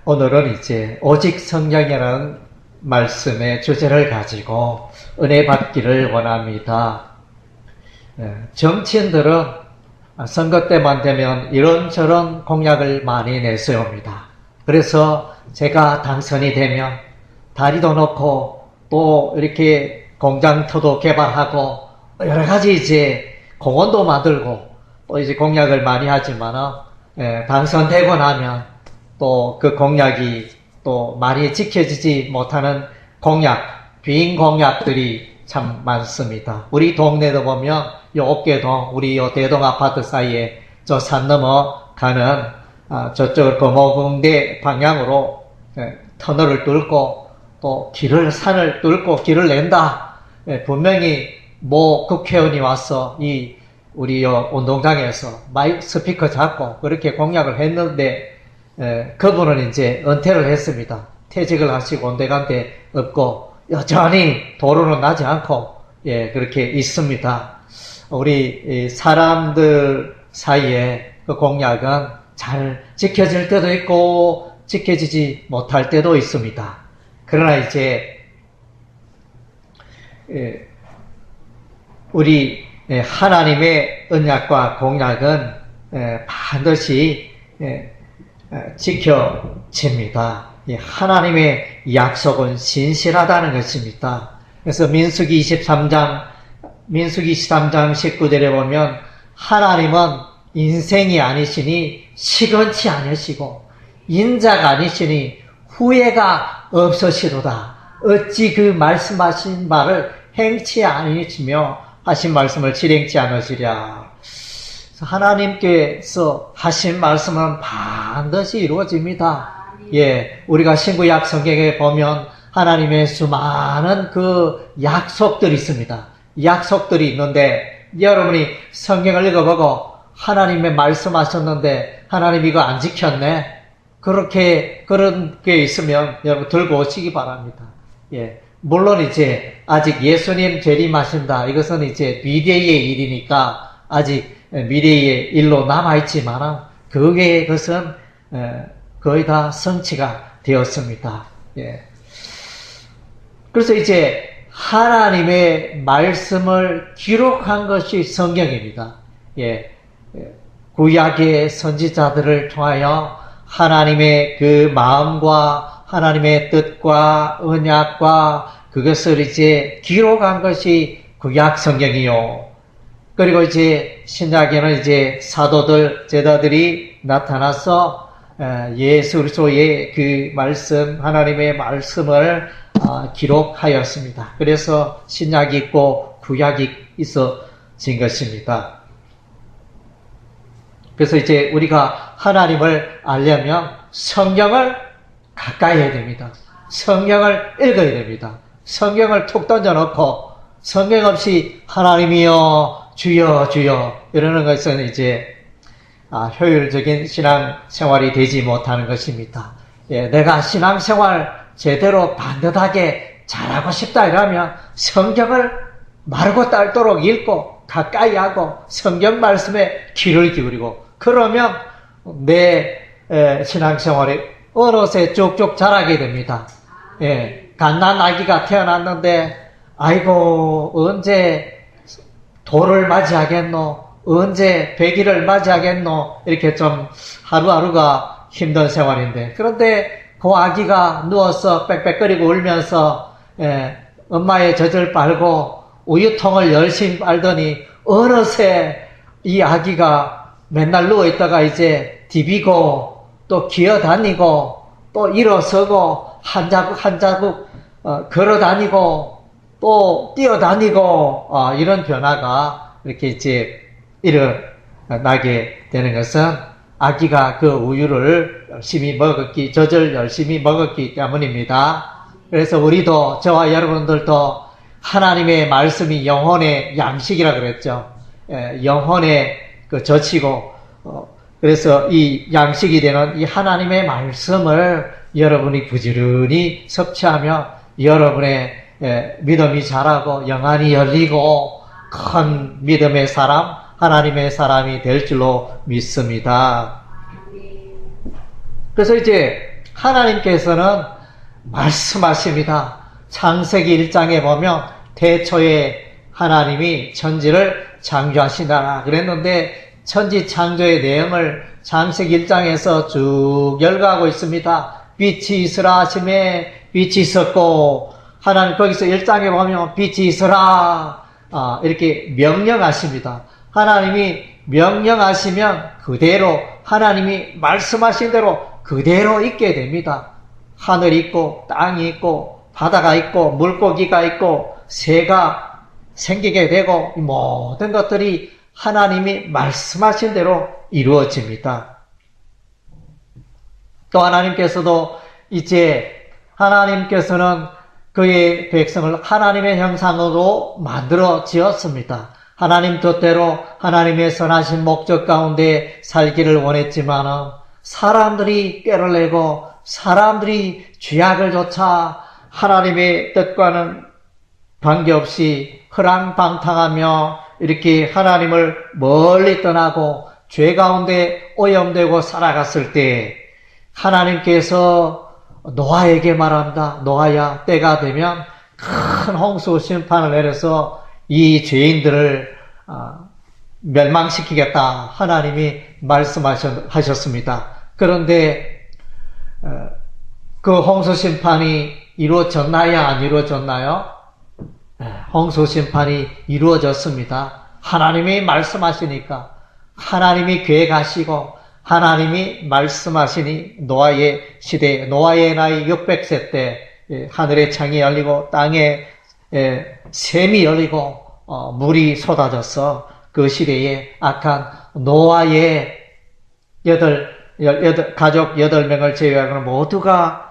오늘은 이제 오직 성령이라는 말씀의 주제를 가지고 은혜 받기를 원합니다. 정치인들은 선거 때만 되면 이런저런 공약을 많이 내세웁니다. 그래서 제가 당선이 되면 다리도 놓고 또 이렇게 공장터도 개발하고 여러 가지 이제 공원도 만들고 또 이제 공약을 많이 하지만 당선되고 나면 또 그 공약이 또 많이 지켜지지 못하는 공약, 빈 공약들이 참 많습니다. 우리 동네도 보면 요 옥계동, 우리 요 대동 아파트 사이에 저 산 넘어 가는 저쪽 금호궁대 방향으로 터널을 뚫고 또 산을 뚫고 길을 낸다. 분명히 모 국회의원이 와서 우리 요 운동장에서 마이크 스피커 잡고 그렇게 공약을 했는데 그분은 이제 은퇴를 했습니다. 퇴직을 하시고 온데간데 없고 여전히 도로는 나지 않고 그렇게 있습니다. 우리 사람들 사이에 그 공약은 잘 지켜질 때도 있고 지켜지지 못할 때도 있습니다. 그러나 이제 우리 하나님의 언약과 공약은 반드시 지켜집니다. 하나님의 약속은 신실하다는 것입니다. 그래서 민수기 23장 19절에 보면 하나님은 인생이 아니시니 시건치 않으시고 인자가 아니시니 후회가 없으시도다. 어찌 그 말씀하신 말을 행치 아니시며 하신 말씀을 실행치 않으시랴. 하나님께서 하신 말씀은 반드시 이루어집니다. 우리가 신구약 성경에 보면 하나님의 수많은 그 약속들이 있습니다. 약속들이 있는데 여러분이 성경을 읽어보고 하나님의 말씀하셨는데 하나님 이거 안 지켰네? 그런 게 있으면 여러분 들고 오시기 바랍니다. 물론 이제 아직 예수님 재림하신다. 이것은 이제 미래의 일이니까 아직 미래의 일로 남아있지만 그것은 거의 다 성취가 되었습니다. 그래서 이제 하나님의 말씀을 기록한 것이 성경입니다. 구약의 선지자들을 통하여 하나님의 그 마음과 하나님의 뜻과 언약과 그것을 이제 기록한 것이 구약 성경이요. 그리고 이제 신약에는 이제 사도들, 제자들이 나타나서 예수 그리스도의 그 말씀, 하나님의 말씀을 기록하였습니다. 그래서 신약이 있고 구약이 있어진 것입니다. 그래서 이제 우리가 하나님을 알려면 성경을 가까이 해야 됩니다. 성경을 읽어야 됩니다. 성경을 툭 던져놓고 성경 없이 하나님이여 주여 주여 이러는 것은 이제 효율적인 신앙생활이 되지 못하는 것입니다. 내가 신앙생활 제대로 반듯하게 잘하고 싶다 이러면 성경을 마르고 닳도록 읽고 가까이 하고 성경 말씀에 귀를 기울이고 그러면 내 신앙생활이 어느새 쭉쭉 자라게 됩니다. 갓난 아기가 태어났는데 아이고 언제 돌을 맞이하겠노? 언제 100일을 맞이하겠노? 이렇게 좀 하루하루가 힘든 생활인데 그런데 그 아기가 누워서 빽빽거리고 울면서 엄마의 젖을 빨고 우유통을 열심히 빨더니 어느새 이 아기가 맨날 누워있다가 이제 디비고 또 기어다니고 또 일어서고 한 자국 걸어다니고 또 뛰어다니고 이런 변화가 이렇게 이제 일어나게 되는 것은 아기가 그 우유를 열심히 먹었기, 젖을 열심히 먹었기 때문입니다. 그래서 우리도 저와 여러분들도 하나님의 말씀이 영혼의 양식이라 그랬죠. 영혼의 그 젖이고 그래서 이 양식이 되는 이 하나님의 말씀을 여러분이 부지런히 섭취하며 여러분의 믿음이 자라고 영안이 열리고 큰 믿음의 사람, 하나님의 사람이 될 줄로 믿습니다. 그래서 이제 하나님께서는 말씀하십니다. 창세기 1장에 보면 태초에 하나님이 천지를 창조하시더라 그랬는데 천지 창조의 내용을 창세기 1장에서 쭉 열거하고 있습니다. 빛이 있으라 하심에 빛이 있었고, 하나님 거기서 1장에 보면 빛이 있으라 이렇게 명령하십니다. 하나님이 명령하시면 그대로 하나님이 말씀하신 대로 그대로 있게 됩니다. 하늘이 있고 땅이 있고 바다가 있고 물고기가 있고 새가 생기게 되고 모든 것들이 하나님이 말씀하신 대로 이루어집니다. 또 하나님께서도 이제 하나님께서는 그의 백성을 하나님의 형상으로 만들어 지었습니다. 하나님 뜻대로 하나님의 선하신 목적 가운데 살기를 원했지만 사람들이 꾀를 내고 사람들이 죄악을 좇아 하나님의 뜻과는 관계없이 허랑방탕하며 이렇게 하나님을 멀리 떠나고 죄 가운데 오염되고 살아갔을 때 하나님께서 노아에게 말합니다. 노아야, 때가 되면 큰 홍수 심판을 내려서 이 죄인들을 멸망시키겠다. 하나님이 말씀하셨습니다. 그런데 그 홍수 심판이 이루어졌나요? 안 이루어졌나요? 홍수 심판이 이루어졌습니다. 하나님이 말씀하시니까 하나님이 계획하시고 하나님이 말씀하시니 노아의 시대, 노아의 나이 600세 때 하늘의 창이 열리고 땅에 샘이 열리고 물이 쏟아져서 그 시대에 악한 노아의 가족 8명을 제외하고는 모두가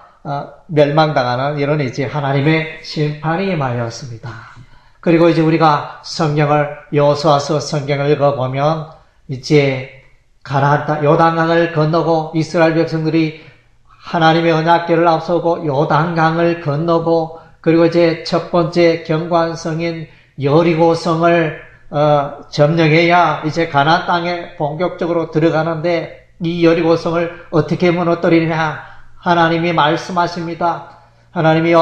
멸망당하는 이런 이제 하나님의 심판이 임하였습니다. 그리고 이제 우리가 여호수아서 성경을 읽어보면 이제 가나안 땅 요단강을 건너고 이스라엘 백성들이 하나님의 언약궤를 앞서고 요단강을 건너고 그리고 이제 첫 번째 경관성인 여리고성을 점령해야 이제 가나안 땅에 본격적으로 들어가는데 이 여리고성을 어떻게 무너뜨리냐 하나님이 말씀하십니다. 하나님이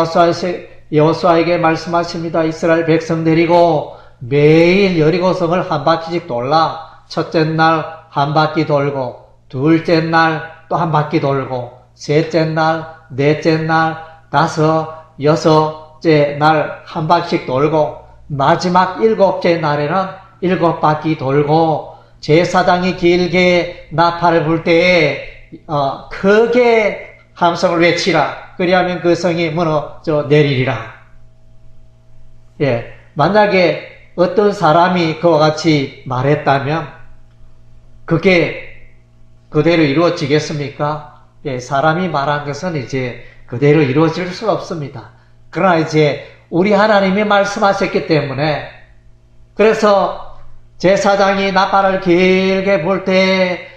여호수아에게 말씀하십니다. 이스라엘 백성 데리고 매일 여리고성을 한 바퀴씩 돌라. 첫째 날 한 바퀴 돌고 둘째 날 또 한 바퀴 돌고 셋째 날, 넷째 날, 다섯, 여섯째 날 한 바퀴씩 돌고 마지막 7째 날에는 7바퀴 돌고 제사장이 길게 나팔을 불 때에 크게 함성을 외치라. 그리하면 그 성이 무너져 내리리라. 예, 만약에 어떤 사람이 그와 같이 말했다면 그게 그대로 이루어지겠습니까? 예, 사람이 말한 것은 이제 그대로 이루어질 수가 없습니다. 그러나 이제 우리 하나님이 말씀하셨기 때문에 그래서 제사장이 나팔을 길게 불 때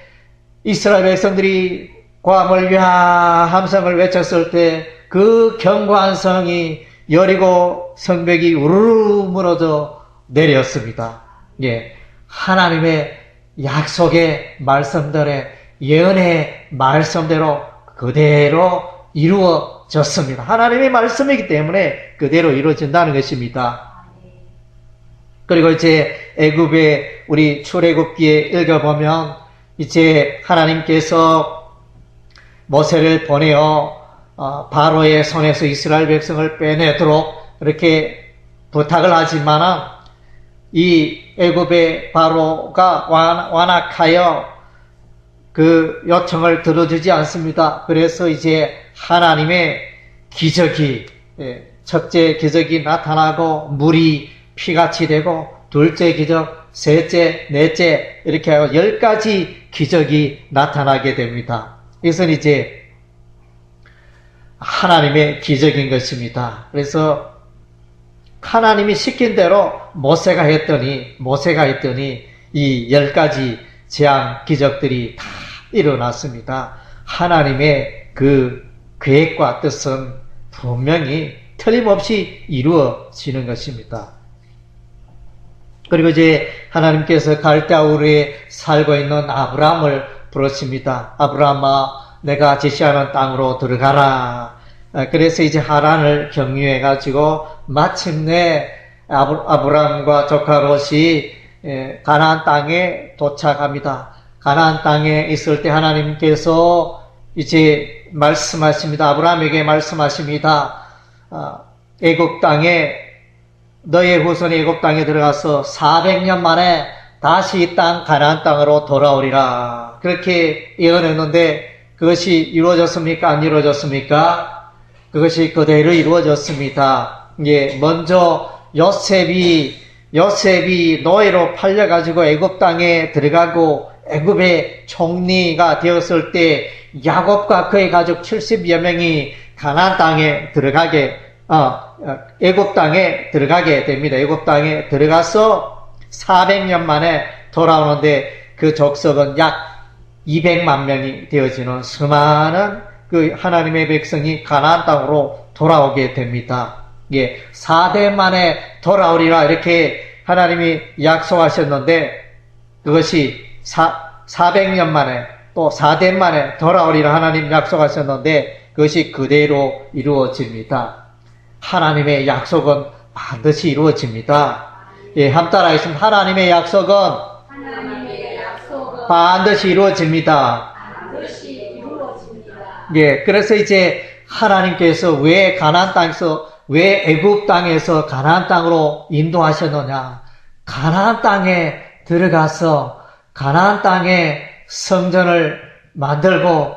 이스라엘 백성들이 고함을 위하 함성을 외쳤을 때 그 견고한 성이 여리고 성벽이 우르르 무너져 내렸습니다. 예, 하나님의 약속의 말씀들의 예언의 말씀대로 그대로 이루어졌습니다. 하나님의 말씀이기 때문에 그대로 이루어진다는 것입니다. 그리고 이제 애굽의 우리 출애굽기에 읽어보면 이제 하나님께서 모세를 보내어 바로의 손에서 이스라엘 백성을 빼내도록 이렇게 부탁을 하지만은 이 애굽의 바로가 완악하여 그 요청을 들어주지 않습니다. 그래서 이제 하나님의 기적이 첫째 기적이 나타나고 물이 피같이 되고 둘째 기적, 셋째, 넷째 이렇게 하고 10가지 기적이 나타나게 됩니다. 이것은 이제 하나님의 기적인 것입니다. 그래서 하나님이 시킨 대로 모세가 했더니 이 10가지 재앙 기적들이 다 일어났습니다. 하나님의 그 계획과 뜻은 분명히 틀림없이 이루어지는 것입니다. 그리고 이제 하나님께서 갈대아 우르에 살고 있는 아브라함을 부르십니다. 아브라함아, 내가 지시하는 땅으로 들어가라. 그래서 이제 하란을 경유해가지고 마침내 아브라함과 조카 롯이 가나안 땅에 도착합니다. 가나안 땅에 있을 때 하나님께서 이제 말씀하십니다. 아브라함에게 말씀하십니다. 애굽 땅에 너의 후손이 애굽 땅에 들어가서 400년 만에 다시 이 땅 가나안 땅으로 돌아오리라. 그렇게 예언했는데 그것이 이루어졌습니까? 안 이루어졌습니까? 그것이 그대로 이루어졌습니다. 먼저 요셉이 노예로 팔려가지고 애굽 땅에 들어가고 애굽의 총리가 되었을 때 야곱과 그의 가족 70여 명이 가나안 땅에 애굽 땅에 들어가게 됩니다. 애굽 땅에 들어가서 400년 만에 돌아오는데 그 족속은 약 200만 명이 되어지는 수많은 그 하나님의 백성이 가나안 땅으로 돌아오게 됩니다. 4대 만에 돌아오리라 이렇게 하나님이 약속하셨는데 그것이 400년 만에 또 4대 만에 돌아오리라 하나님 약속하셨는데 그것이 그대로 이루어집니다. 하나님의 약속은 반드시 이루어집니다. 함 따라 하겠습니다. 하나님의 약속은 반드시 이루어집니다. 그래서 이제 하나님께서 왜 가나안 땅에서 왜 애굽 땅에서 가나안 땅으로 인도하셨느냐? 가나안 땅에 들어가서 가나안 땅에 성전을 만들고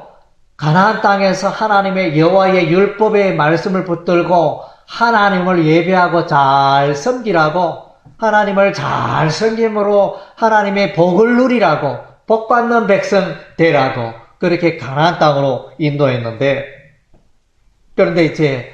가나안 땅에서 하나님의 여호와의 율법의 말씀을 붙들고 하나님을 예배하고 잘 섬기라고 하나님을 잘 섬김으로 하나님의 복을 누리라고 복받는 백성 되라고 그렇게 가나안 땅으로 인도했는데 그런데 이제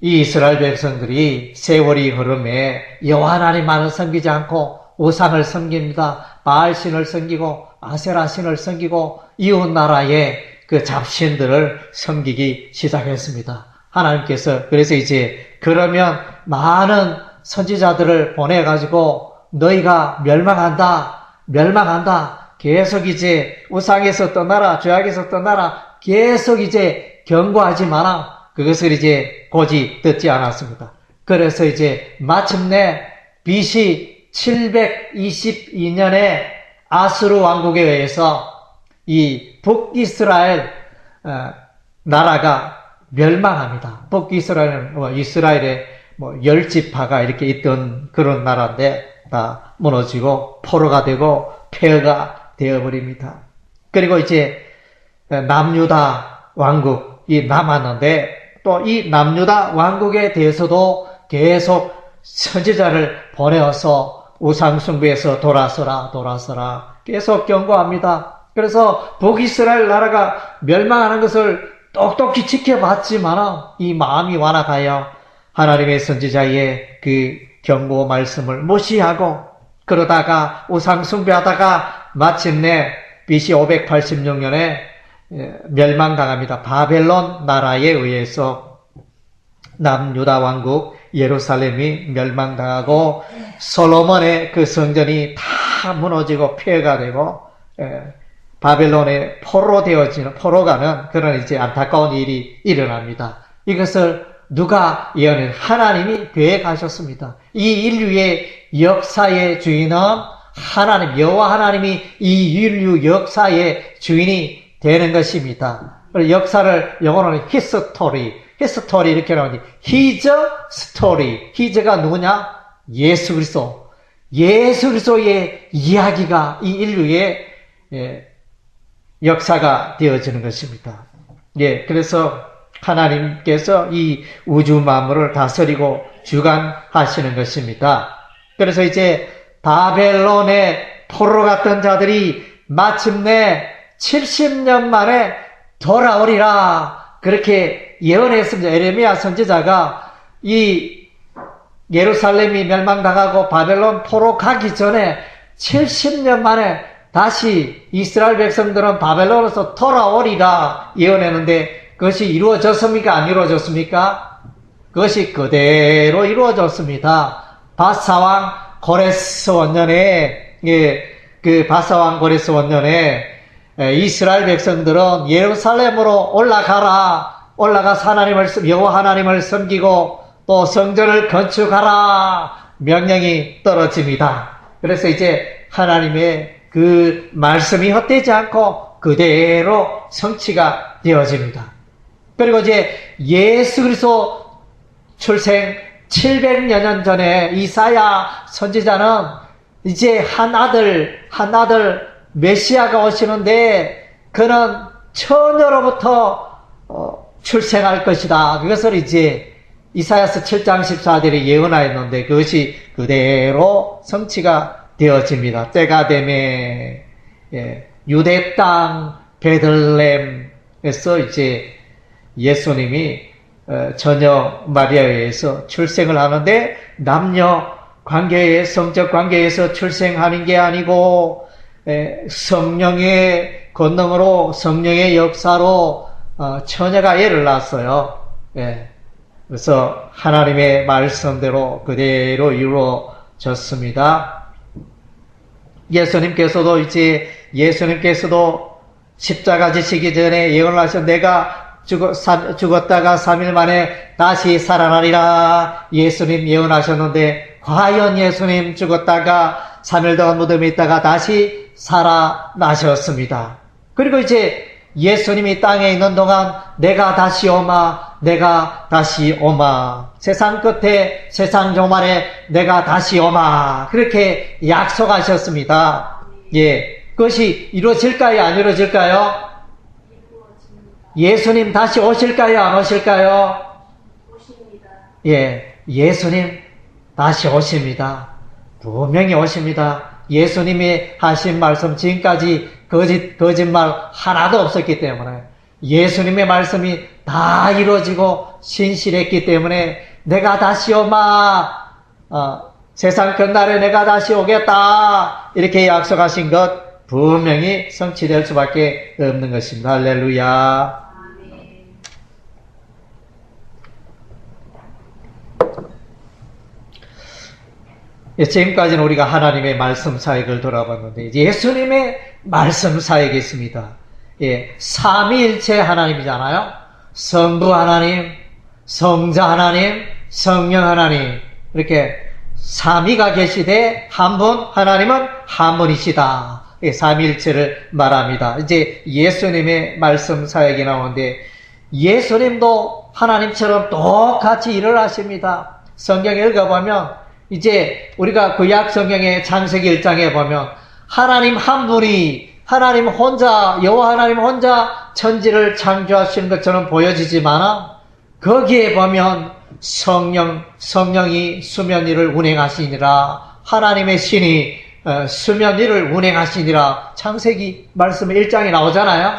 이 이스라엘 백성들이 세월이 흐름에 여호와 하나님만을 섬기지 않고 우상을 섬깁니다. 바알신을 섬기고 아세라신을 섬기고 이웃 나라의 그 잡신들을 섬기기 시작했습니다. 하나님께서 그래서 이제 그러면 많은 선지자들을 보내가지고 너희가 멸망한다. 계속 이제 우상에서 떠나라, 죄악에서 떠나라. 계속 이제 경고하지 마라. 그것을 이제 고지 듣지 않았습니다. 그래서 이제 마침내 BC 722년에 아수르 왕국에 의해서 이 북이스라엘 나라가 멸망합니다. 북이스라엘은 이스라엘의 10지파가 이렇게 있던 그런 나라인데 다 무너지고 포로가 되고 폐허가 되어버립니다. 그리고 이제 남유다 왕국이 남았는데 또 이 남유다 왕국에 대해서도 계속 선지자를 보내어서 우상숭배에서 돌아서라 계속 경고합니다. 그래서 북이스라엘 나라가 멸망하는 것을 똑똑히 지켜봤지만 이 마음이 완악하여 하나님의 선지자의 그 경고 말씀을 무시하고 그러다가 우상숭배하다가 마침내 BC 586년에 멸망당합니다. 바벨론 나라에 의해서 남유다 왕국 예루살렘이 멸망당하고 솔로몬의 그 성전이 다 무너지고 폐허가 되고 바벨론의 포로가는 그런 이제 안타까운 일이 일어납니다. 이것을 누가 예언해? 하나님이 계획하셨습니다. 이 인류의 역사의 주인은 하나님, 여호와 하나님이 이 인류 역사의 주인이 되는 것입니다. 역사를 영어로는 히스토리 이렇게 나오니 His story. His가 누구냐? 예수 그리스도의 이야기가 이 인류의 역사가 되어지는 것입니다. 그래서 하나님께서 이 우주 만물을 다스리고 주관하시는 것입니다. 그래서 이제 바벨론의 포로 갔던 자들이 마침내 70년 만에 돌아오리라 그렇게 예언했습니다. 에레미야 선지자가 이 예루살렘이 멸망당하고 바벨론 포로 가기 전에 70년 만에 다시 이스라엘 백성들은 바벨론에서 돌아오리라 예언했는데 그것이 이루어졌습니까? 안 이루어졌습니까? 그것이 그대로 이루어졌습니다. 바사왕 고레스 원년에 그 바사왕 고레스 원년에 이스라엘 백성들은 예루살렘으로 올라가서 여호와 하나님을 섬기고 또 성전을 건축하라 명령이 떨어집니다. 그래서 이제 하나님의 그 말씀이 헛되지 않고 그대로 성취가 되어집니다. 그리고 이제 예수 그리스도 출생 700여 년 전에 이사야 선지자는 이제 한 아들 메시아가 오시는데 그는 처녀로부터 출생할 것이다. 그것을 이제 이사야서 7장 14절에 예언하였는데 그것이 그대로 성취가 되어집니다. 때가 되매 유대 땅 베들레헴에서 이제 예수님이 처녀 마리아에 의해서 출생을 하는데 남녀 관계에 성적 관계에서 출생하는 게 아니고 성령의 권능으로 성령의 역사로 처녀가 애를 낳았어요. 그래서 하나님의 말씀대로 그대로 이루어졌습니다. 예수님께서도 십자가 지시기 전에 예언을 하셔 내가 죽었다가 3일 만에 다시 살아나리라 예수님 예언하셨는데 과연 예수님 죽었다가 3일 동안 무덤에 있다가 다시 살아나셨습니다. 그리고 이제 예수님이 땅에 있는 동안 내가 다시 오마 세상 끝에 세상 종말에 내가 다시 오마 그렇게 약속하셨습니다. 그것이 이루어질까요? 안 이루어질까요? 예수님 다시 오실까요? 안 오실까요? 오십니다. 예수님 다시 오십니다. 분명히 오십니다. 예수님이 하신 말씀 지금까지 거짓말 하나도 없었기 때문에 예수님의 말씀이 다 이루어지고 신실했기 때문에 내가 다시 오마 세상 끝날에 내가 다시 오겠다 이렇게 약속하신 것 분명히 성취될 수밖에 없는 것입니다. 할렐루야. 지금까지는 우리가 하나님의 말씀 사역을 돌아봤는데 예수님의 말씀 사역이 있습니다. 삼위일체 하나님이잖아요. 성부 하나님, 성자 하나님, 성령 하나님 이렇게 삼위가 계시되 한 분 하나님은 한 분이시다. 삼위일체를 말합니다. 이제 예수님의 말씀 사역이 나오는데 예수님도 하나님처럼 똑같이 일을 하십니다. 성경 읽어보면 이제 우리가 구약 성경의 창세기 1장에 보면 하나님 한 분이 하나님 혼자 여호와 하나님 혼자 천지를 창조하시는 것처럼 보여지지만 거기에 보면 성령이 수면 위를 운행하시니라 하나님의 신이 수면 위를 운행하시니라 창세기 말씀 1장에 나오잖아요.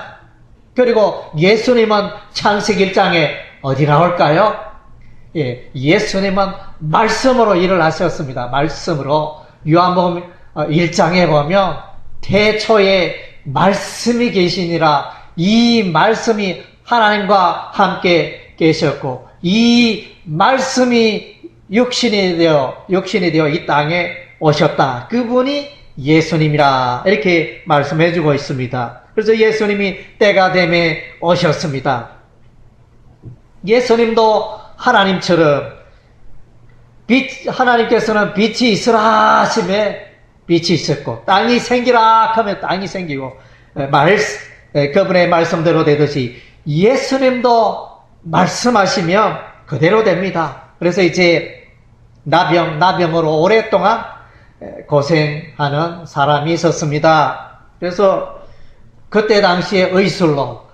그리고 예수님은 창세기 1장에 어디 나올까요? 예수님은 말씀으로 일을 하셨습니다. 말씀으로 요한복음 1장에 보면 태초에 말씀이 계시니라 이 말씀이 하나님과 함께 계셨고 이 말씀이 육신이 되어 이 땅에 오셨다. 그분이 예수님이라 이렇게 말씀해주고 있습니다. 그래서 예수님이 때가 되매 오셨습니다. 예수님도 하나님처럼 하나님께서는 빛이 있으라 하심에 빛이 있었고 땅이 생기라 하면 땅이 생기고 그분의 말씀대로 되듯이 예수님도 말씀하시면 그대로 됩니다. 그래서 이제 나병으로 오랫동안 고생하는 사람이 있었습니다. 그래서 그때 당시에 의술로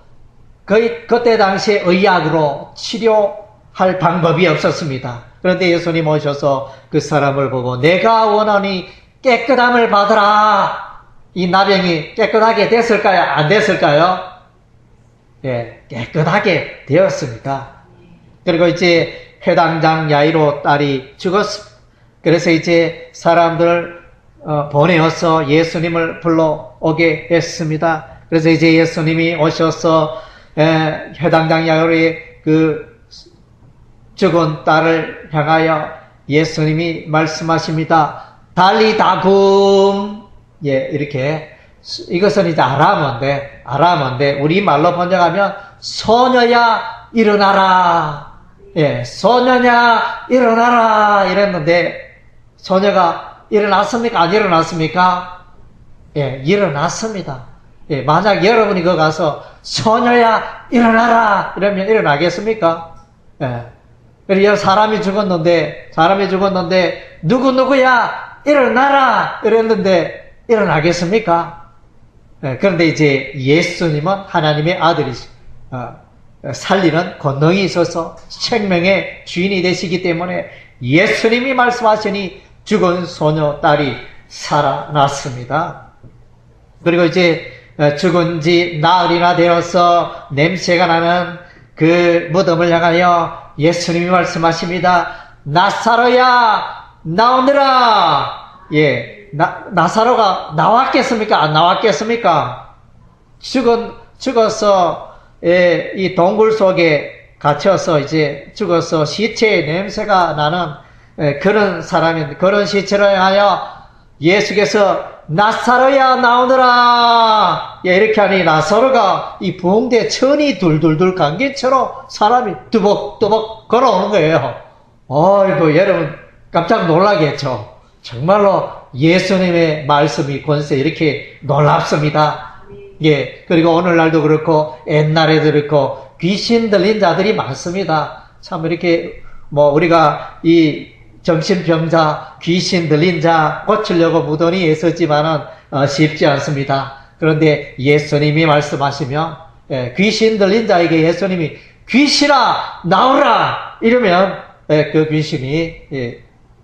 그때 당시에 의학으로 치료할 방법이 없었습니다. 그런데 예수님 오셔서 그 사람을 보고 내가 원하니 깨끗함을 받으라. 이 나병이 깨끗하게 됐을까요? 안 됐을까요? 깨끗하게 되었습니다. 그리고 이제 회당장 야이로 딸이 죽었습니다. 그래서 이제 사람들을 보내어서 예수님을 불러오게 했습니다. 그래서 이제 예수님이 오셔서 회당장 야이로의 그 죽은 딸을 향하여 예수님이 말씀하십니다. 달리다굼 이렇게 이것은 이제 아람어인데 우리말로 번역하면 소녀야 일어나라. 예, 소녀냐 일어나라 이랬는데 소녀가 일어났습니까? 안 일어났습니까? 예, 일어났습니다. 예, 만약 여러분이 거기 가서 소녀야 일어나라 이러면 일어나겠습니까? 예. 그리고 사람이 죽었는데 누구야 일어나라 이랬는데 일어나겠습니까? 예, 그런데 이제 예수님은 하나님의 아들이시 살리는 권능이 있어서 생명의 주인이 되시기 때문에 예수님이 말씀하시니 죽은 소녀 딸이 살아났습니다. 그리고 이제 죽은 지 나흘이나 되어서 냄새가 나는 그 무덤을 향하여 예수님이 말씀하십니다. 나사로야 나오너라. 예, 나사로가 나왔겠습니까? 안 나왔겠습니까? 죽어서 이 동굴 속에 갇혀서 이제 죽어서 시체의 냄새가 나는 그런 사람인데 그런 시체를 향하여 예수께서 나사로야 나오너라. 예, 이렇게 하니 나사로가 이 부흥대 천이 둘둘둘 감기처럼 사람이 뚜벅뚜벅 걸어오는 거예요. 어이구 여러분 깜짝 놀라겠죠. 정말로 예수님의 말씀이 권세 이렇게 놀랍습니다. 예, 그리고 오늘날도 그렇고 옛날에도 그렇고 귀신 들린 자들이 많습니다. 참 이렇게 우리가 이 정신병자, 귀신 들린 자 고치려고 무던히 애썼지만은 쉽지 않습니다. 그런데 예수님이 말씀하시면 귀신 들린 자에게 예수님이 귀신아 나오라 이러면 그 귀신이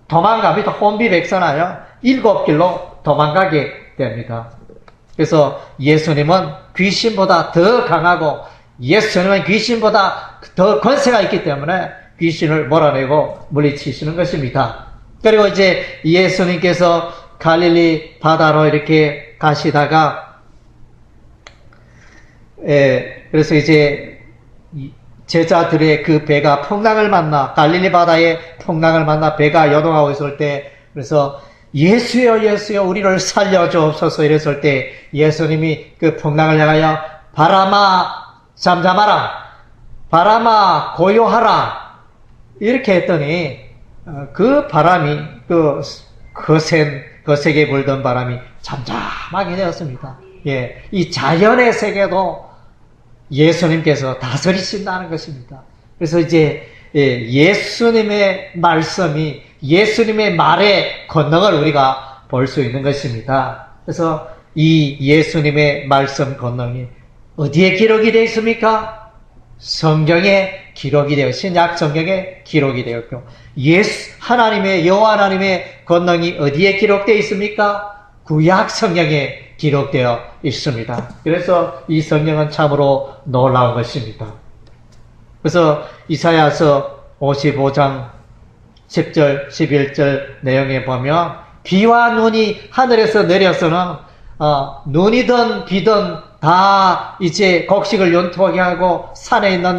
도망갑니다. 혼비백산하여 7길로 도망가게 됩니다. 그래서 예수님은 귀신보다 더 강하고 예수님은 귀신보다 더 권세가 있기 때문에 귀신을 몰아내고 물리치시는 것입니다. 그리고 이제 예수님께서 갈릴리 바다로 이렇게 가시다가 그래서 이제 제자들의 그 배가 풍랑을 만나 갈릴리 바다에 풍랑을 만나 배가 요동하고 있을 때 그래서 예수여 우리를 살려주옵소서 이랬을 때 예수님이 그 풍랑을 향하여 바람아 잠잠하라 바람아 고요하라 이렇게 했더니 그 바람이 거세게 불던 바람이 잠잠하게 되었습니다. 예, 이 자연의 세계도 예수님께서 다스리신다는 것입니다. 그래서 이제 예수님의 말씀이 예수님의 말의 권능을 우리가 볼 수 있는 것입니다. 그래서 이 예수님의 말씀 권능이 어디에 기록이 되어 있습니까? 성경에 기록이 되어 신약 성경에 기록이 되었고 하나님의 여호와 하나님의 권능이 어디에 기록되어 있습니까? 구약 성경에 기록되어 있습니다. 그래서 이 성경은 참으로 놀라운 것입니다. 그래서 이사야서 55장 10절 11절 내용에 보면 비와 눈이 하늘에서 내려서는 눈이든 비든 다 이제 곡식을 연투하게 하고 산에 있는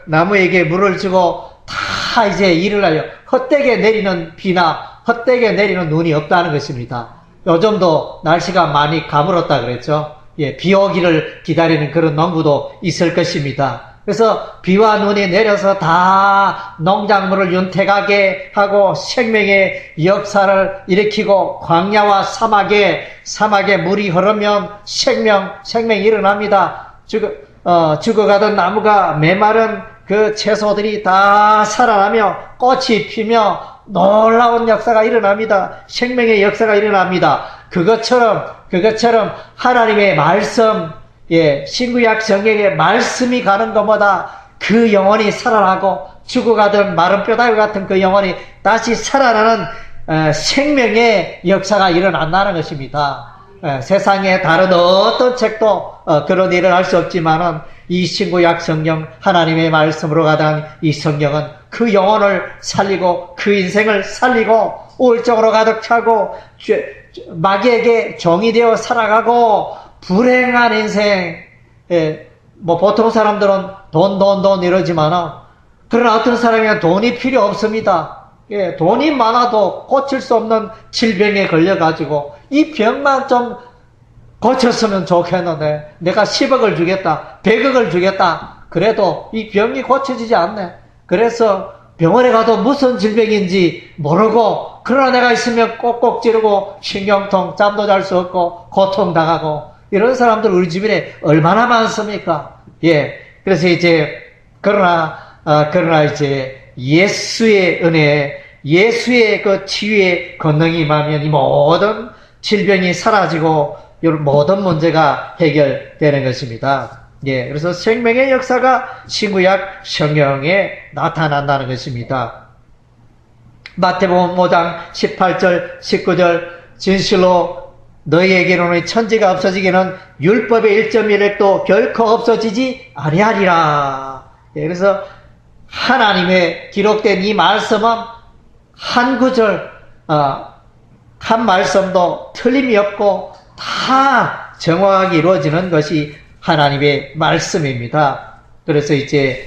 나무에게 물을 주고 다 이제 일을 하려 헛되게 내리는 비나 헛되게 내리는 눈이 없다는 것입니다. 요즘도 날씨가 많이 가물었다 그랬죠. 예, 비 오기를 기다리는 그런 농부도 있을 것입니다. 그래서 비와 눈이 내려서 다 농작물을 윤택하게 하고 생명의 역사를 일으키고 광야와 사막에 물이 흐르면 생명이 일어납니다. 죽어가던 나무가 메마른 그 채소들이 다 살아나며 꽃이 피며 놀라운 역사가 일어납니다. 생명의 역사가 일어납니다. 그것처럼 하나님의 말씀, 신구약 성경에 말씀이 가는 것보다 그 영혼이 살아나고 죽어가던 마른 뼈다귀 같은 그 영혼이 다시 살아나는 생명의 역사가 일어난다는 것입니다. 세상에 다른 어떤 책도 그런 일을 할 수 없지만은 이 신구약 성경 하나님의 말씀으로 가던 이 성경은 그 영혼을 살리고 그 인생을 살리고 우울증으로 가득 차고 마귀에게 종이 되어 살아가고 불행한 인생, 보통 사람들은 돈 이러지만은, 그러나 어떤 사람이 돈이 필요 없습니다. 돈이 많아도 고칠 수 없는 질병에 걸려가지고, 이 병만 좀 고쳤으면 좋겠는데 내가 10억을 주겠다, 100억을 주겠다. 그래도 이 병이 고쳐지지 않네. 그래서 병원에 가도 무슨 질병인지 모르고 그러나 내가 있으면 꼭꼭 찌르고 신경통, 잠도 잘 수 없고 고통당하고 이런 사람들 우리 주변에 얼마나 많습니까? 예. 그래서 이제 그러나 이제 예수의 은혜, 예수의 그 치유의 권능이 임하면 이 모든 질병이 사라지고 이런 모든 문제가 해결되는 것입니다. 예, 그래서 생명의 역사가 신구약 성경에 나타난다는 것입니다. 마태복음 5장 18절, 19절 진실로 너희에게로는 천지가 없어지기는 율법의 1.1획도 결코 없어지지 아니하리라. 예, 그래서 하나님의 기록된 이 말씀은 한 구절, 한 말씀도 틀림이 없고 다 정확하게 이루어지는 것이 하나님의 말씀입니다. 그래서 이제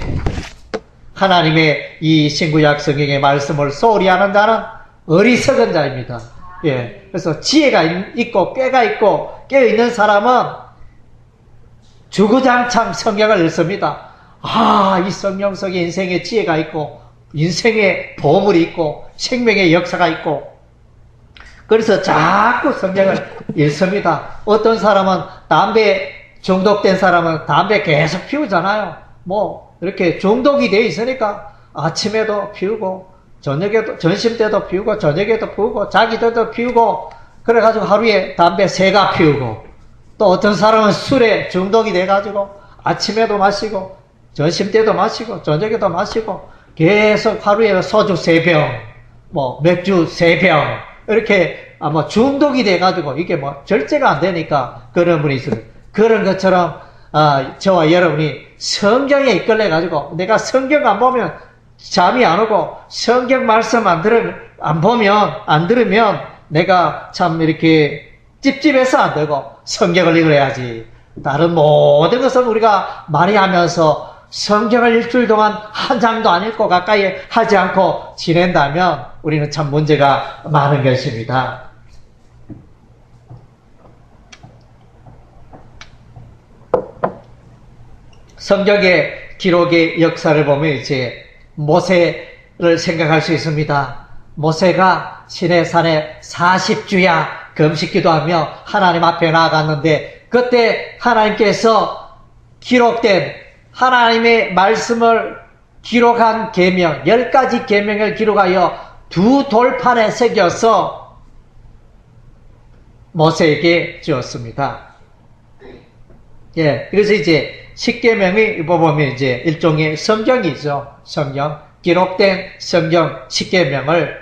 하나님의 이 신구약 성경의 말씀을 소홀히 하는 자는 어리석은 자입니다. 예. 그래서 지혜가 있고 꾀가 있고 깨어있는 사람은 주구장창 성경을 읽습니다. 이 성경 속에 인생의 지혜가 있고 인생의 보물이 있고 생명의 역사가 있고 그래서 자꾸 성경을 읽습니다. 어떤 사람은 담배 중독된 사람은 담배 계속 피우잖아요. 뭐 이렇게 중독이 돼 있으니까 아침에도 피우고 저녁에도 점심 때도 피우고 저녁에도 피우고 자기 때도 피우고 그래가지고 하루에 담배 3가 피우고 또 어떤 사람은 술에 중독이 돼가지고 아침에도 마시고 점심 때도 마시고 저녁에도 마시고 계속 하루에 소주 3병 뭐 맥주 3병 이렇게 아마 중독이 돼가지고 이게 뭐 절제가 안 되니까 그런 분이 있어요. 그런 것처럼 저와 여러분이 성경에 이끌려가지고 내가 성경 안 보면 잠이 안 오고 성경 말씀 안 들으면 내가 참 이렇게 찝찝해서 안 되고 성경을 읽어야지. 다른 모든 것은 우리가 많이 하면서 성경을 일주일 동안 한 장도 안 읽고 가까이 하지 않고 지낸다면 우리는 참 문제가 많은 것입니다. 성경의 기록의 역사를 보면 이제 모세를 생각할 수 있습니다. 모세가 시내산에 40주야 금식 기도하며 하나님 앞에 나아갔는데 그때 하나님께서 기록된 하나님의 말씀을 기록한 계명 10가지 계명을 기록하여 2 돌판에 새겨서 모세에게 주었습니다. 예, 그래서 이제 10계명이 보면 이제 일종의 성경이죠. 성경. 기록된 성경 10계명을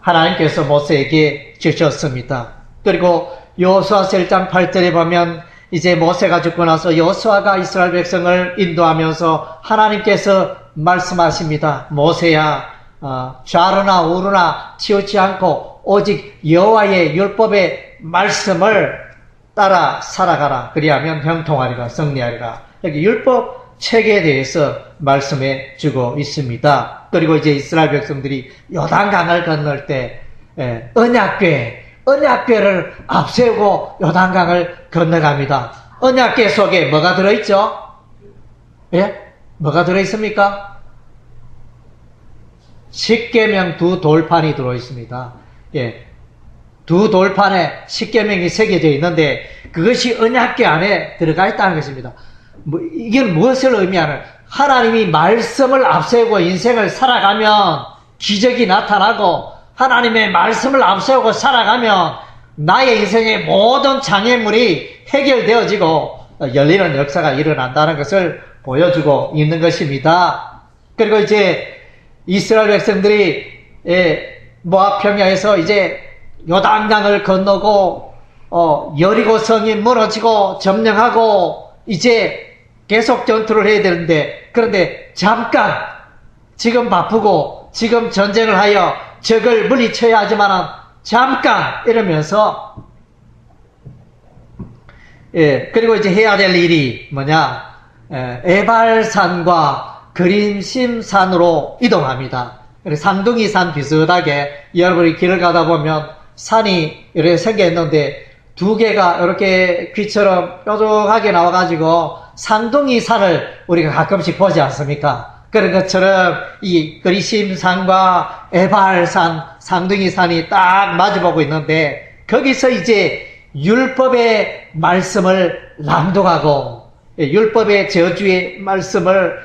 하나님께서 모세에게 주셨습니다. 그리고 여호수아서 1장 8절에 보면 이제 모세가 죽고 나서 여호수아가 이스라엘 백성을 인도하면서 하나님께서 말씀하십니다. 모세야, 좌로나 우로나 치우치 않고 오직 여호와의 율법의 말씀을 따라 살아가라. 그리하면 형통하리라, 승리하리라. 여기 율법 체계에 대해서 말씀해 주고 있습니다. 그리고 이제 이스라엘 백성들이 요단강을 건널 때 언약궤를 앞세우고 요단강을 건너갑니다. 언약궤 속에 뭐가 들어있죠? 예? 뭐가 들어있습니까? 10계명 2 돌판이 들어있습니다. 예. 2 돌판에 10계명이 새겨져 있는데 그것이 언약궤 안에 들어가 있다는 것입니다. 이건 무엇을 의미하는? 하나님이 말씀을 앞세우고 인생을 살아가면 기적이 나타나고 하나님의 말씀을 앞세우고 살아가면 나의 인생의 모든 장애물이 해결되어지고 열리는 역사가 일어난다는 것을 보여주고 있는 것입니다. 그리고 이제 이스라엘 백성들이 모압 평야에서 이제 요단강을 건너고 여리고 성이 무너지고 점령하고 이제 계속 전투를 해야 되는데 그런데 잠깐 지금 바쁘고 지금 전쟁을 하여 적을 물리쳐야 하지만 잠깐 이러면서 그리고 이제 해야 될 일이 뭐냐 에발산과 그림심산으로 이동합니다. 쌍둥이 산 비슷하게 여러분이 길을 가다 보면 산이 이렇게 생겨 있는데 두 개가 이렇게 귀처럼 뾰족하게 나와가지고 상둥이 산을 우리가 가끔씩 보지 않습니까? 그런 것처럼 이 그리심산과 에발산, 상둥이 산이 딱 마주보고 있는데 거기서 이제 율법의 말씀을 낭독하고 율법의 저주의 말씀을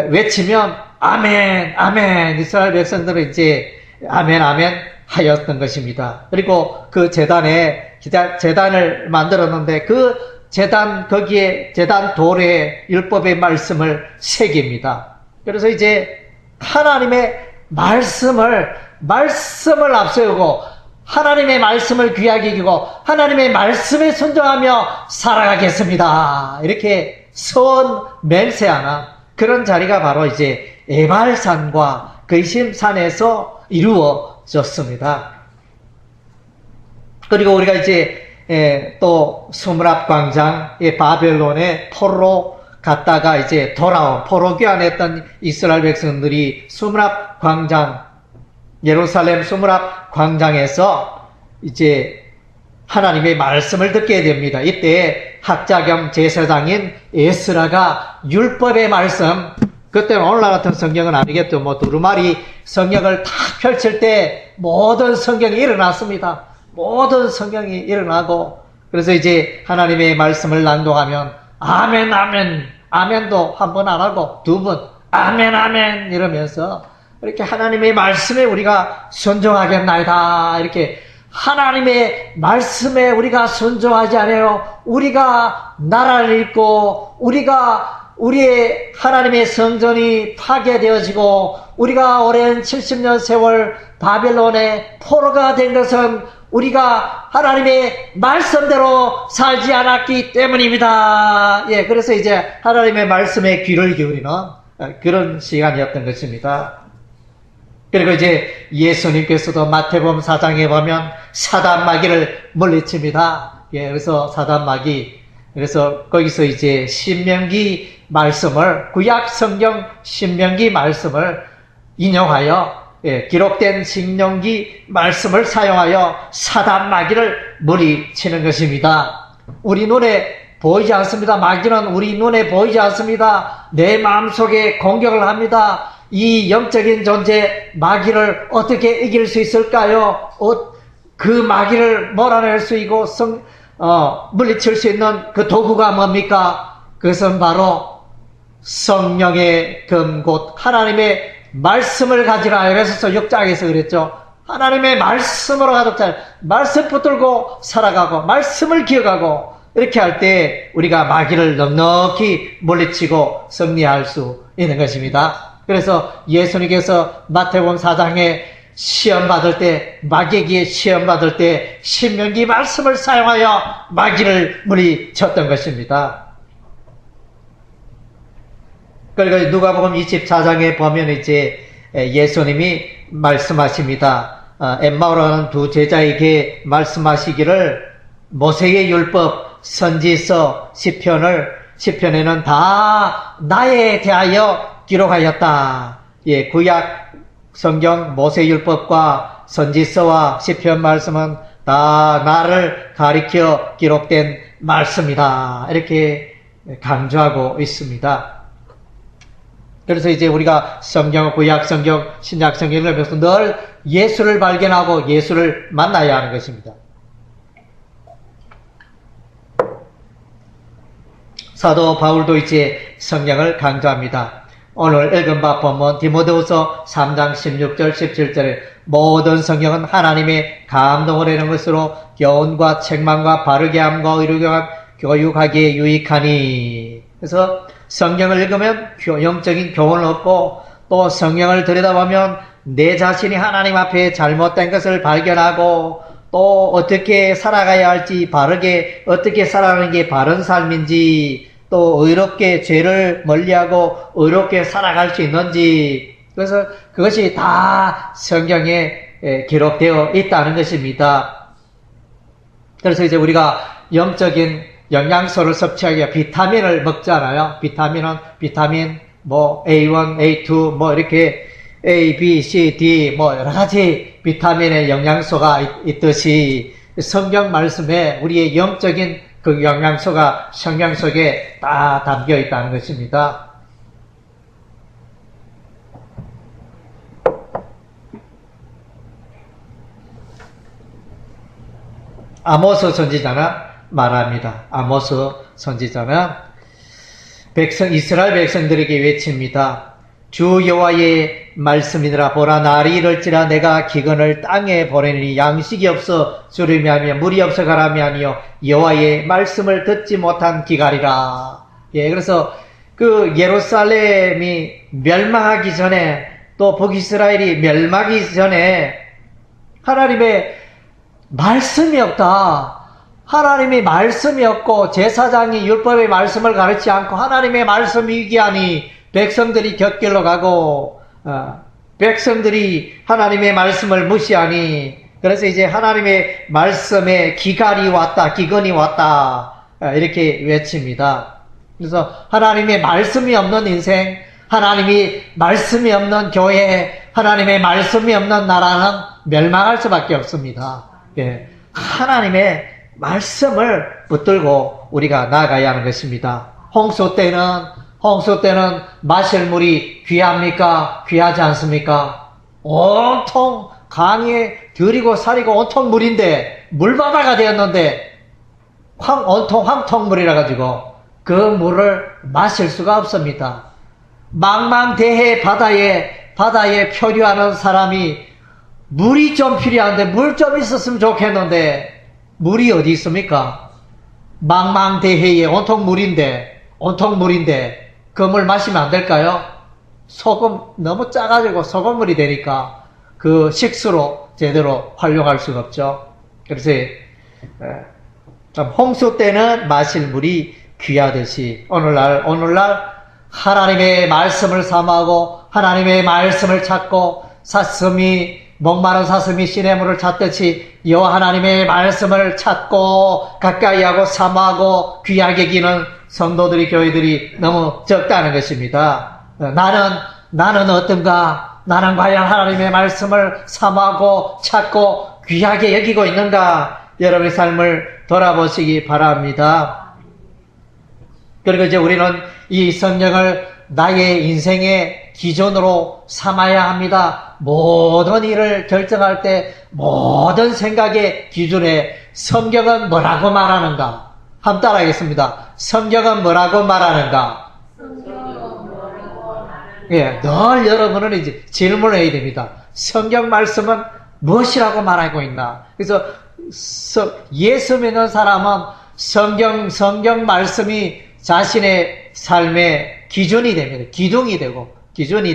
외치면 아멘, 아멘. 이스라엘 백성들은 이제 아멘, 아멘 하였던 것입니다. 그리고 그 재단을 만들었는데 그 재단, 거기에 재단 돌에 율법의 말씀을 새깁니다. 그래서 이제 하나님의 말씀을 앞세우고 하나님의 말씀을 귀하게 여기고 하나님의 말씀에 순종하며 살아가겠습니다. 이렇게 서원 맹세하는 그런 자리가 바로 이제 에발산과 그리심산에서 이루어졌습니다. 그리고 우리가 이제 또 수므랍 광장, 바벨론의 포로로 갔다가 이제 돌아온 포로 귀환했던 이스라엘 백성들이 수므랍 광장, 예루살렘 수므랍 광장에서 이제 하나님의 말씀을 듣게 됩니다. 이때 학자 겸 제사장인 에스라가 율법의 말씀, 그때는 오늘날 같은 성경은 아니겠죠. 뭐 두루마리 성경을 탁 펼칠 때 모든 성경이 일어났습니다. 모든 성경이 일어나고 그래서 이제 하나님의 말씀을 낭독하면 아멘, 아멘, 아멘도 한 번 안 하고 두 번 아멘, 아멘 이러면서 이렇게 하나님의 말씀에 우리가 순종하겠나이다. 이렇게 하나님의 말씀에 우리가 순종하지 않아요. 우리가 나라를 잃고 우리의 하나님의 성전이 파괴되어지고 우리가 오랜 70년 세월 바벨론의 포로가 된 것은 우리가 하나님의 말씀대로 살지 않았기 때문입니다. 예, 그래서 이제 하나님의 말씀에 귀를 기울이는 그런 시간이었던 것입니다. 그리고 이제 예수님께서도 마태복음 4장에 보면 사단 마귀를 물리칩니다. 예, 그래서 사단 마귀, 그래서 거기서 이제 신명기 말씀을, 구약 성경 신명기 말씀을 인용하여, 예, 기록된 신명기 말씀을 사용하여 사단 마귀를 물리치는 것입니다. 우리 눈에 보이지 않습니다. 마귀는 우리 눈에 보이지 않습니다. 내 마음속에 공격을 합니다. 이 영적인 존재 마귀를 어떻게 이길 수 있을까요? 그 마귀를 몰아낼 수 있고 물리칠 수 있는 그 도구가 뭡니까? 그것은 바로 성령의 검곧 하나님의 말씀을 가지라. 에베소서 6장에서 그랬죠. 하나님의 말씀으로 가득 차 말씀 붙들고 살아가고 말씀을 기억하고 이렇게 할 때 우리가 마귀를 넉넉히 물리치고 승리할 수 있는 것입니다. 그래서 예수님께서 마태복음 4장에 시험받을 때, 마귀에게 시험받을 때 신명기 말씀을 사용하여 마귀를 물리쳤던 것입니다. 그리고 누가복음 24장에 보면 이제 예수님이 말씀하십니다. 엠마오로 가는 두 제자에게 말씀하시기를 모세의 율법, 선지서, 시편에는 다 나에 대하여 기록하였다. 예, 구약 성경 모세율법과 선지서와 시편 말씀은 다 나를 가리켜 기록된 말씀이다. 이렇게 강조하고 있습니다. 그래서 이제 우리가 성경, 구약 성경, 신약 성경을 배워서 늘 예수를 발견하고 예수를 만나야 하는 것입니다. 사도 바울도 이제 성경을 강조합니다. 오늘 읽은 바 본문 디모데후서 3장 16절 17절에 모든 성경은 하나님의 감동을 이룬 것으로 교훈과 책망과 바르게 함과 의롭게 함 교육하기에 유익하니. 그래서 성경을 읽으면 영적인 교훈을 얻고 또 성경을 들여다보면 내 자신이 하나님 앞에 잘못된 것을 발견하고 또 어떻게 살아가야 할지 바르게 어떻게 살아가는 게 바른 삶인지 또 의롭게 죄를 멀리하고 의롭게 살아갈 수 있는지 그래서 그것이 다 성경에 기록되어 있다는 것입니다. 그래서 이제 우리가 영적인 영양소를 섭취하기 위해 비타민을 먹잖아요. 비타민 뭐 A1, A2 뭐 이렇게 A, B, C, D 뭐 여러 가지 비타민의 영양소가 있듯이 성경 말씀에 우리의 영적인 그 영양소가 성경 속에 다 담겨 있다는 것입니다. 아모스 선지자는 말합니다. 아모스 선지자는 이스라엘 백성들에게 외칩니다. 주 여호와의 말씀이니라. 보라, 날이 이를지라 내가 기근을 땅에 보내니 양식이 없어 주름이 하며 물이 없어 가람이 아니요 여호와의 말씀을 듣지 못한 기갈이라. 예, 그래서 그 예루살렘이 멸망하기 전에, 또 북이스라엘이 멸망하기 전에 하나님의 말씀이 없다. 하나님의 말씀이 없고 제사장이 율법의 말씀을 가르치지 않고 하나님의 말씀이 위기하니 백성들이 곁길로 가고 백성들이 하나님의 말씀을 무시하니, 그래서 이제 하나님의 말씀에 기근이 왔다 이렇게 외칩니다. 그래서 하나님의 말씀이 없는 인생, 하나님이 말씀이 없는 교회, 하나님의 말씀이 없는 나라는 멸망할 수밖에 없습니다. 예, 하나님의 말씀을 붙들고 우리가 나아가야 하는 것입니다. 홍수 때는 마실 물이 귀합니까? 귀하지 않습니까? 온통 강에 들이고 사리고 온통 물인데, 물바다가 되었는데 온통 황통물이라 가지고 그 물을 마실 수가 없습니다. 망망대해 바다에 표류하는 사람이 물이 좀 필요한데, 물 좀 있었으면 좋겠는데 물이 어디 있습니까? 망망대해에 온통 물인데 그 물 마시면 안 될까요? 소금 너무 짜가지고 소금물이 되니까 그 식수로 제대로 활용할 수가 없죠. 그래서 홍수 때는 마실 물이 귀하듯이 오늘날 하나님의 말씀을 사모하고 하나님의 말씀을 찾고 목마른 사슴이 시냇물을 찾듯이 여호와 하나님의 말씀을 찾고 가까이하고 사모하고 귀하게 기는 성도들이, 교회들이 너무 적다는 것입니다. 나는 어떤가? 나는 과연 하나님의 말씀을 사모하고 찾고 귀하게 여기고 있는가? 여러분의 삶을 돌아보시기 바랍니다. 그리고 이제 우리는 이 성경을 나의 인생의 기준으로 삼아야 합니다. 모든 일을 결정할 때, 모든 생각의 기준에 성경은 뭐라고 말하는가? 한번 따라하겠습니다. 성경은 뭐라고 말하는가? 예, 늘 여러분은 이제 질문을 해야 됩니다. 성경 말씀은 무엇이라고 말하고 있나? 그래서 예수 믿는 사람은 성경 말씀이 자신의 삶의 기준이 됩니다. 기준이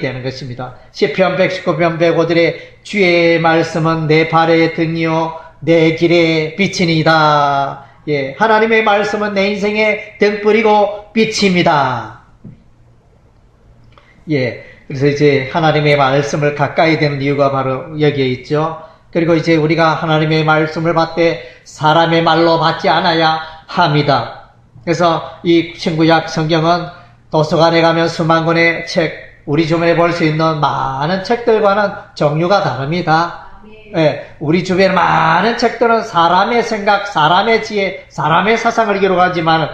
되는 것입니다. 시편 119편 105절에 주의 말씀은 내 발의 등이요 내 길의 빛이니이다. 예, 하나님의 말씀은 내 인생의 등불이고 빛입니다. 예, 그래서 이제 하나님의 말씀을 가까이 되는 이유가 바로 여기에 있죠. 그리고 이제 우리가 하나님의 말씀을 받되 사람의 말로 받지 않아야 합니다. 그래서 이 신구약 성경은 도서관에 가면 수만 권의 책, 우리 주변에 볼 수 있는 많은 책들과는 종류가 다릅니다. 예, 우리 주변에 많은 책들은 사람의 생각, 사람의 지혜, 사람의 사상을 기록하지만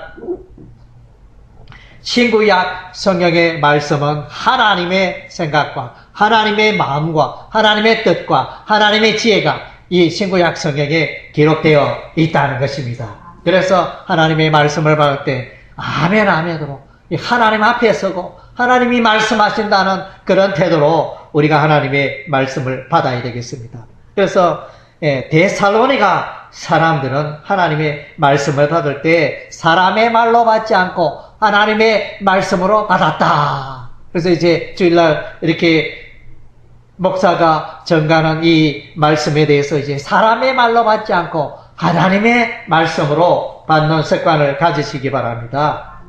신구약 성경의 말씀은 하나님의 생각과 하나님의 마음과 하나님의 뜻과 하나님의 지혜가 이 신구약 성경에 기록되어 있다는 것입니다. 그래서 하나님의 말씀을 받을 때 아멘 아멘으로 하나님 앞에 서고 하나님이 말씀하신다는 그런 태도로 우리가 하나님의 말씀을 받아야 되겠습니다. 그래서 데살로니가 사람들은 하나님의 말씀을 받을 때 사람의 말로 받지 않고 하나님의 말씀으로 받았다. 그래서 이제 주일날 이렇게 목사가 전가하는 이 말씀에 대해서 이제 사람의 말로 받지 않고 하나님의 말씀으로 받는 습관을 가지시기 바랍니다.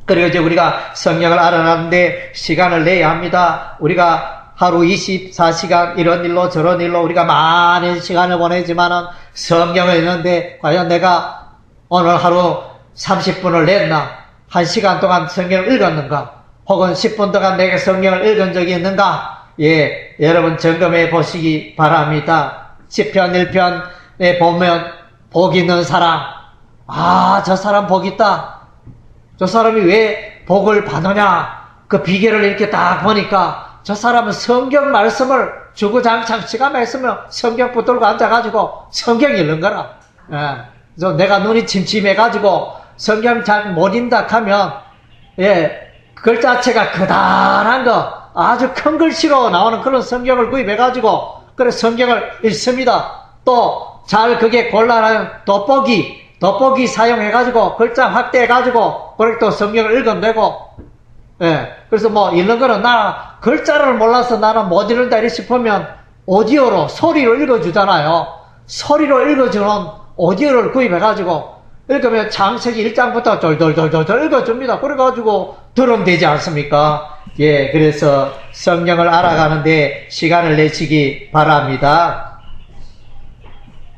그리고 이제 우리가 성경을 알아가는데 시간을 내야 합니다. 우리가 하루 24시간 이런 일로 저런 일로 우리가 많은 시간을 보내지만은 성경을 읽는데 과연 내가 오늘 하루 30분을 냈나? 1시간 동안 성경을 읽었는가? 혹은 10분 동안 내가 성경을 읽은 적이 있는가? 예, 여러분 점검해 보시기 바랍니다. 시편 1편 보면 복 있는 사람, 아, 저 사람 복 있다. 저 사람이 왜 복을 받느냐? 그 비결을 이렇게 딱 보니까 저 사람은 성경 말씀을 주구장창 시간만 있으면 성경 붙들고 앉아가지고 성경 읽는 거라. 예, 내가 눈이 침침해가지고 성경 잘 못 읽다 하면, 예, 글자체가 커다란 거, 아주 큰 글씨로 나오는 그런 성경을 구입해가지고, 그래, 성경을 읽습니다. 또, 잘 그게 곤란한 돋보기 사용해가지고, 글자 확대해가지고, 그렇게 또 성경을 읽으면 되고, 예, 그래서 뭐, 읽는 거는 글자를 몰라서 나는 못 읽는다 이렇게 싶으면, 오디오로, 소리로 읽어주잖아요. 소리로 읽어주는 오디오를 구입해가지고, 읽으면 창세기 1장부터 쫄쫄쫄쫄 읽어줍니다. 그래가지고, 들으면 되지 않습니까? 예, 그래서 성경을 알아가는데 시간을 내시기 바랍니다.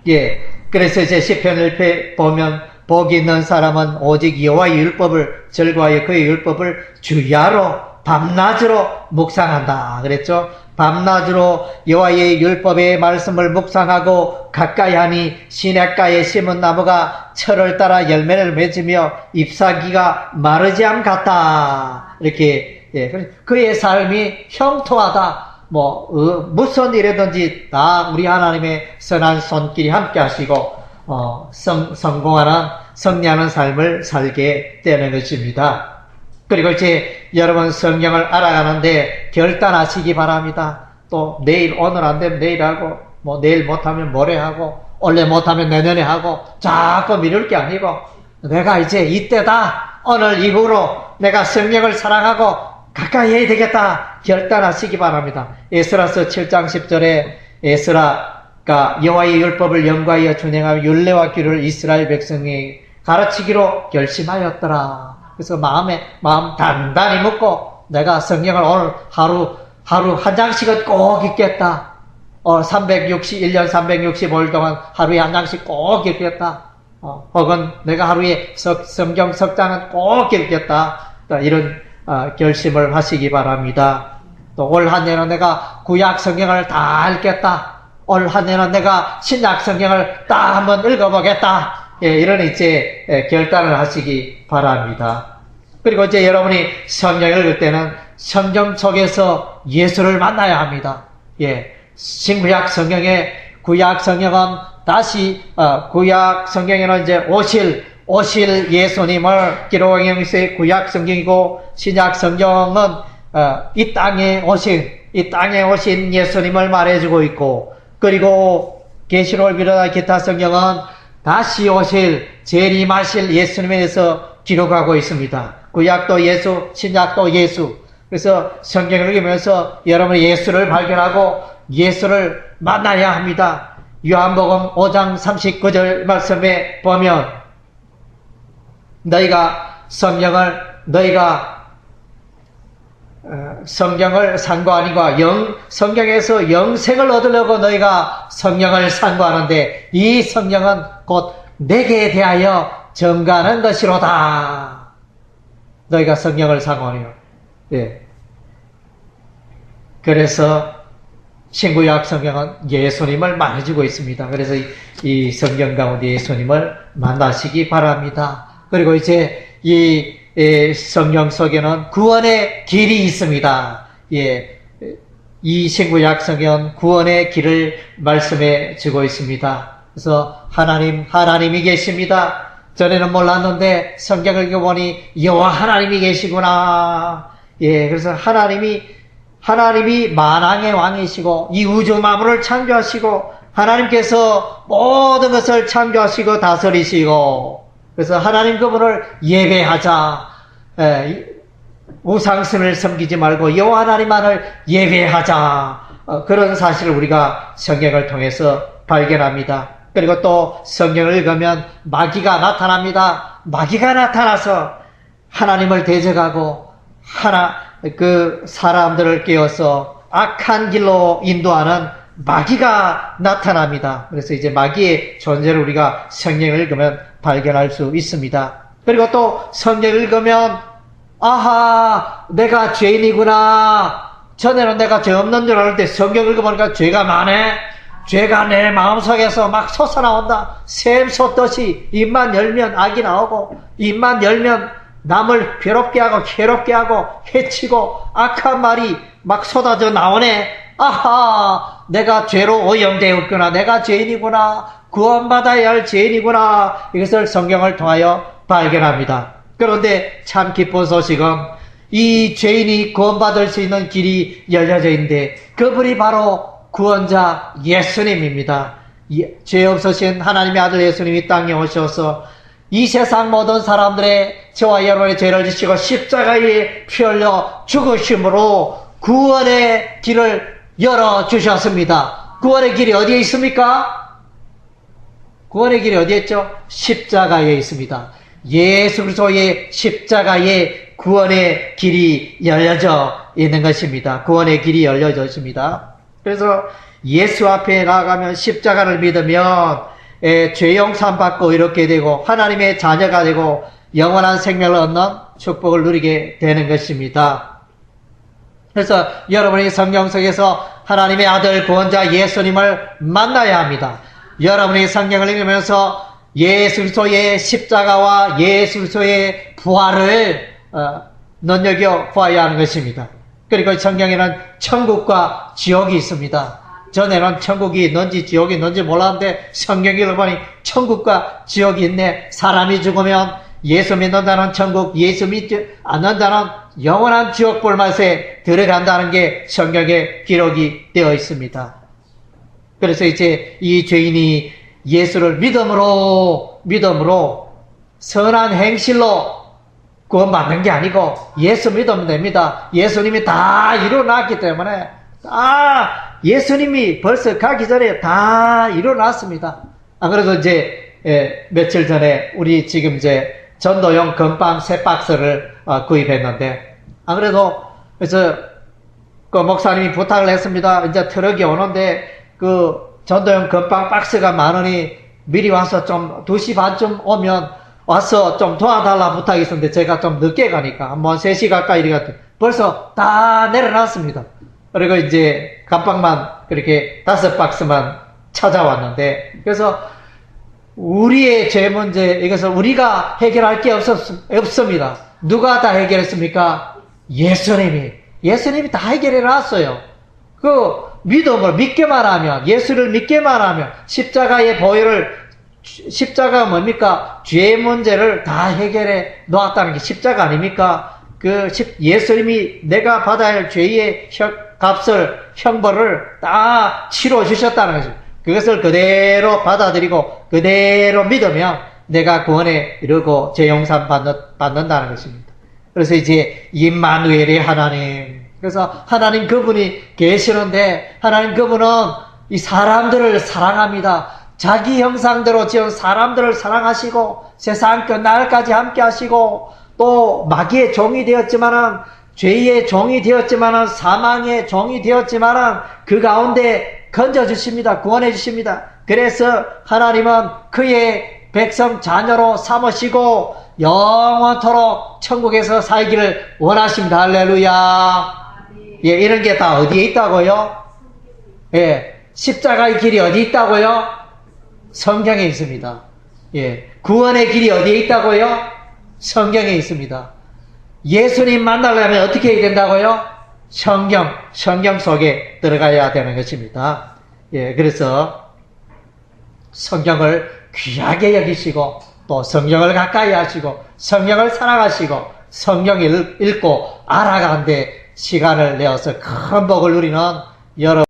예, 그래서 이제 시편을 보면 복이 있는 사람은 오직 여호와의 율법을 즐거워하여 그의 율법을 주야로 밤낮으로 묵상한다 그랬죠. 밤낮으로 여호와의 율법의 말씀을 묵상하고 가까이 하니 시냇가에 심은 나무가 철을 따라 열매를 맺으며 잎사귀가 마르지 않 같다. 이렇게, 예, 그의 삶이 형통하다. 무슨 일이든지 다 우리 하나님의 선한 손길이 함께 하시고, 성공하는, 승리하는 삶을 살게 되는 것입니다. 그리고 이제 여러분 성경을 알아가는데 결단하시기 바랍니다. 또 내일, 오늘 안 되면 내일 하고, 내일 못하면 모레 하고, 올해 못하면 내년에 하고, 자꾸 미룰 게 아니고, 내가 이제 이때다. 오늘 이후로 내가 성경을 사랑하고 가까이 해야 되겠다. 결단하시기 바랍니다. 에스라서 7장 10절에 에스라가 여호와의 율법을 연구하여 준행하며 율례와 규례를 이스라엘 백성이 가르치기로 결심하였더라. 그래서 마음 단단히 먹고 내가 성경을 오늘 하루 한 장씩은 꼭 읽겠다. 1년 365일 동안 하루에 한 장씩 꼭 읽겠다. 혹은 내가 하루에 성경 석 장은 꼭 읽겠다. 이런 결심을 하시기 바랍니다. 또 올 한 해는 내가 구약 성경을 다 읽겠다. 올 한 해는 내가 신약 성경을 다 한번 읽어보겠다. 예, 이런 이제 결단을 하시기 바랍니다. 그리고 이제 여러분이 성경을 읽을 때는 성경 속에서 예수를 만나야 합니다. 예, 신구약 성경에 구약 성경은 다시 구약 성경에는 이제 오실 예수님을 기록한 것이 구약 성경이고 신약 성경은 이 땅에 오신 예수님을 말해주고 있고 그리고 계시록을 비롯한 기타 성경은 다시 오실 재림하실 예수님에 대해서 기록하고 있습니다. 구약도 예수, 신약도 예수. 그래서 성경을 읽으면서 여러분이 예수를 발견하고 예수를 만나야 합니다. 요한복음 5장 39절 말씀에 보면 너희가 성경을 상고하니까 성경에서 영생을 얻으려고 너희가 성경을 상고하는데 이 성경은 곧 내게 대하여 증거하는 것이로다. 너희가 성경을 상고하니요. 예. 그래서 신구약 성경은 예수님을 말해주고 있습니다. 그래서 이 성경 가운데 예수님을 만나시기 바랍니다. 그리고 이제 이 성경 속에는 구원의 길이 있습니다. 예, 이 신구약 성경은 구원의 길을 말씀해 주고 있습니다. 그래서 하나님이 계십니다. 전에는 몰랐는데 성경을 읽어보니 여호와 하나님이 계시구나. 예, 그래서 하나님이 만왕의 왕이시고 이 우주 만물을 창조하시고 하나님께서 모든 것을 창조하시고 다스리시고 그래서 하나님 그분을 예배하자. 우상신을 섬기지 말고 여호와 하나님만을 예배하자. 그런 사실을 우리가 성경을 통해서 발견합니다. 그리고 또 성경을 읽으면 마귀가 나타납니다. 마귀가 나타나서 하나님을 대적하고 그 사람들을 깨워서 악한 길로 인도하는 마귀가 나타납니다. 그래서 이제 마귀의 존재를 우리가 성경을 읽으면 발견할 수 있습니다. 그리고 또 성경을 읽으면 아하 내가 죄인이구나. 전에는 내가 죄 없는 줄 알았는데 성경을 읽어보니까 죄가 많네. 죄가 내 마음속에서 막 솟아나온다. 샘 솟듯이 입만 열면 악이 나오고, 입만 열면 남을 괴롭게 하고 괴롭게 하고 해치고 악한 말이 막 쏟아져 나오네. 아하, 내가 죄로 오염되었구나. 내가 죄인이구나. 구원받아야 할 죄인이구나. 이것을 성경을 통하여 발견합니다. 그런데 참 기쁜 소식은 이 죄인이 구원받을 수 있는 길이 열려져 있는데 그분이 바로 구원자 예수님입니다. 죄 없으신 하나님의 아들 예수님이 땅에 오셔서 이 세상 모든 사람들의 저와 여러분의 죄를 지시고 십자가에 피 흘려 죽으심으로 구원의 길을 열어주셨습니다. 구원의 길이 어디에 있습니까? 구원의 길이 어디에 있죠? 십자가에 있습니다. 예수 그리스도의 십자가에 구원의 길이 열려져 있는 것입니다. 구원의 길이 열려져 있습니다. 그래서 예수 앞에 나아가면 십자가를 믿으면 죄 용서 받고 이렇게 되고 하나님의 자녀가 되고 영원한 생명을 얻는 축복을 누리게 되는 것입니다. 그래서 여러분이 성경 속에서 하나님의 아들 구원자 예수님을 만나야 합니다. 여러분이 성경을 읽으면서 예수 그리스도의 십자가와 예수 그리스도의 부활을 눈여겨 보아야 하는 것입니다. 그리고 성경에는 천국과 지옥이 있습니다. 전에는 천국이 있는지 지옥이 있는지 몰랐는데 성경 읽어보니 천국과 지옥이 있네. 사람이 죽으면 예수 믿는 자는 천국, 예수 믿지 않는 자는 영원한 지옥 불맛에 들어간다는 게 성경에 기록이 되어 있습니다. 그래서 이제 이 죄인이 예수를 믿음으로 선한 행실로 구원받는 게 아니고 예수 믿으면 됩니다. 예수님이 다 이루어놨기 때문에 예수님이 벌써 가기 전에 다 이루어놨습니다. 안 그래도 이제 며칠 전에 우리 지금 이제 전도용 건빵 3박스를 구입했는데 안 그래도 그래서 그 목사님이 부탁을 했습니다. 이제 트럭이 오는데 그 전도용 건빵 박스가 많으니 미리 와서 좀 2시 반쯤 오면 와서 좀 도와달라 부탁이 있었는데 제가 좀 늦게 가니까 한번 3시 가까이 이래가지고 벌써 다 내려놨습니다. 그리고 이제 건빵만 그렇게 5박스만 찾아왔는데 그래서 우리의 죄 문제 이것을 우리가 해결할 게 없습니다. 누가 다 해결했습니까? 예수님이 다 해결해 놨어요. 그 믿음을 믿기만 하면 예수를 믿기만 하면 십자가의 보혈을 십자가 뭡니까? 죄 문제를 다 해결해 놓았다는 게 십자가 아닙니까? 예수님이 내가 받아야 할 죄의 값을 형벌을 다 치러 주셨다는 거죠. 그것을 그대로 받아들이고 그대로 믿으면 내가 구원에 이르고 죄 용서 받는다는 것입니다. 그래서 이제 임마누엘의 하나님, 그래서 하나님 그분이 계시는데 하나님 그분은 이 사람들을 사랑합니다. 자기 형상대로 지은 사람들을 사랑하시고 세상 끝날까지 함께 하시고 또 마귀의 종이 되었지만은 죄의 종이 되었지만은 사망의 종이 되었지만은 그 가운데 건져주십니다. 구원해 주십니다. 그래서 하나님은 그의 백성 자녀로 삼으시고 영원토록 천국에서 살기를 원하십니다. 할렐루야. 예, 이런 게 다 어디에 있다고요? 예, 십자가의 길이 어디 있다고요? 성경에 있습니다. 예, 구원의 길이 어디에 있다고요? 성경에 있습니다. 예수님 만나려면 어떻게 해야 된다고요? 성경 속에 들어가야 되는 것입니다. 예, 그래서 성경을 귀하게 여기시고 또 성경을 가까이 하시고 성경을 사랑하시고 성경을 읽고 알아가는데 시간을 내어서 큰 복을 누리는 여러분